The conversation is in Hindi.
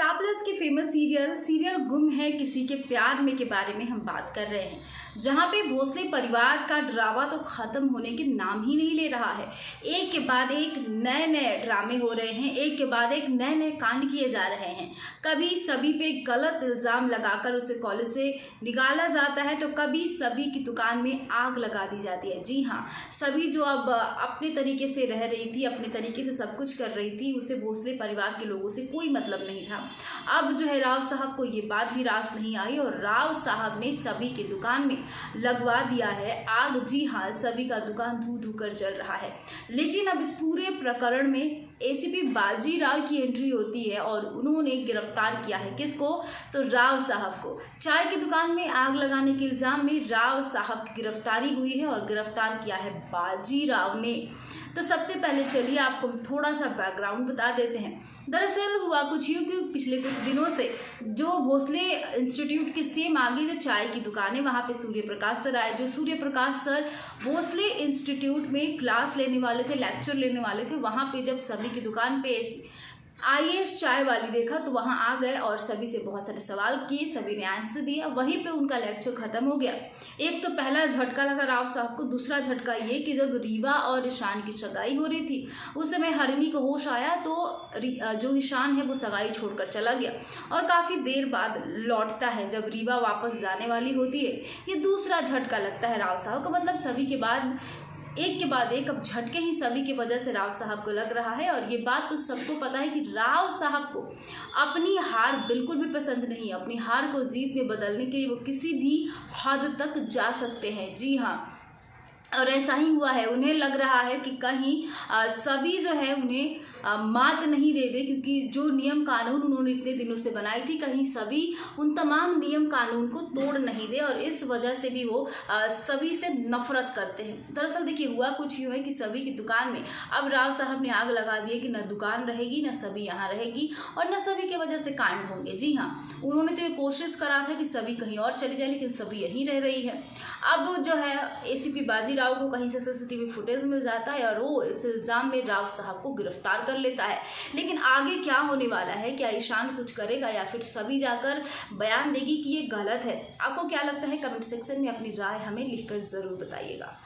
स्टार प्लस के फेमस सीरियल गुम है किसी के प्यार में के बारे में हम बात कर रहे हैं, जहां पे भोसले परिवार का ड्रामा तो खत्म होने के नाम ही नहीं ले रहा है। एक के बाद एक नए नए ड्रामे हो रहे हैं, एक के बाद एक नए नए कांड किए जा रहे हैं। कभी सभी पे गलत इल्जाम लगाकर उसे कॉलेज से निकाला जाता है, तो कभी सभी की दुकान में आग लगा दी जाती है। जी हाँ, सभी जो अब अपने तरीके से रह रही थी, अपने तरीके से सब कुछ कर रही थी, उसे भोसले परिवार के लोगों से कोई मतलब नहीं था। अब जो है राव साहब को ये बात भी रास नहीं आई और राव साहब ने सभी की दुकान में लगवा दिया है आग। जी हाँ, सभी का दुकान धू धू कर जल रहा है। लेकिन अब इस पूरे प्रकरण में एसीपी बाजीराव की एंट्री होती है और उन्होंने गिरफ्तार किया है किसको? तो राव साहब को। चाय की दुकान में आग लगाने के इल्जाम में राव साहब की गिरफ्तारी हुई है और गिरफ्तार किया है बाजीराव ने। तो सबसे पहले चलिए आपको थोड़ा सा बैकग्राउंड बता देते हैं। दरअसल हुआ कुछ यूँ कि पिछले कुछ दिनों से जो भोसले इंस्टीट्यूट के सेम आगे जो चाय की दुकान है, वहाँ पे सूर्य प्रकाश सर आए। जो सूर्य प्रकाश सर भोसले इंस्टीट्यूट में क्लास लेने वाले थे, लेक्चर लेने वाले थे, वहाँ पे जब सभी की दुकान पे IAS चाय वाली देखा तो वहाँ आ गए और सभी से बहुत सारे सवाल किए, सभी ने आंसर दिया। वहीं पे उनका लेक्चर खत्म हो गया। एक तो पहला झटका लगा राव साहब को। दूसरा झटका ये कि जब रीवा और ईशान की सगाई हो रही थी, उस समय हरिणी को होश आया तो जो ईशान है वो सगाई छोड़कर चला गया और काफ़ी देर बाद लौटता है जब रीवा वापस जाने वाली होती है। ये दूसरा झटका लगता है राव साहब को। मतलब सभी के बाद एक के बाद एक अब झटके ही सभी की वजह से राव साहब को लग रहा है। और ये बात तो सबको पता है कि राव साहब को अपनी हार बिल्कुल भी पसंद नहीं। अपनी हार को जीत में बदलने के लिए वो किसी भी हद तक जा सकते हैं। जी हाँ, और ऐसा ही हुआ है। उन्हें लग रहा है कि कहीं सभी जो है उन्हें मात नहीं दे दे, क्योंकि जो नियम कानून उन्होंने इतने दिनों से बनाई थी, कहीं सभी उन तमाम नियम कानून को तोड़ नहीं दे और इस वजह से भी वो सभी से नफरत करते हैं। दरअसल देखिए हुआ कुछ यूँ है कि सभी की दुकान में अब राव साहब ने आग लगा दी है कि न दुकान रहेगी, न सभी यहाँ रहेगी और न सभी की वजह से कांड होंगे। जी हाँ, उन्होंने तो ये कोशिश करा था कि सभी कहीं और चली जाए, लेकिन सभी यहीं रह रही है। अब जो है एसीपी बाजीराव को कहीं से CCTV फुटेज मिल जाता है और वो इस इल्ज़ाम में राव साहब को गिरफ्तार कर लेता है। लेकिन आगे क्या होने वाला है? क्या ईशान कुछ करेगा या फिर सभी जाकर बयान देगी कि ये गलत है? आपको क्या लगता है? कमेंट सेक्शन में अपनी राय हमें लिखकर ज़रूर बताइएगा।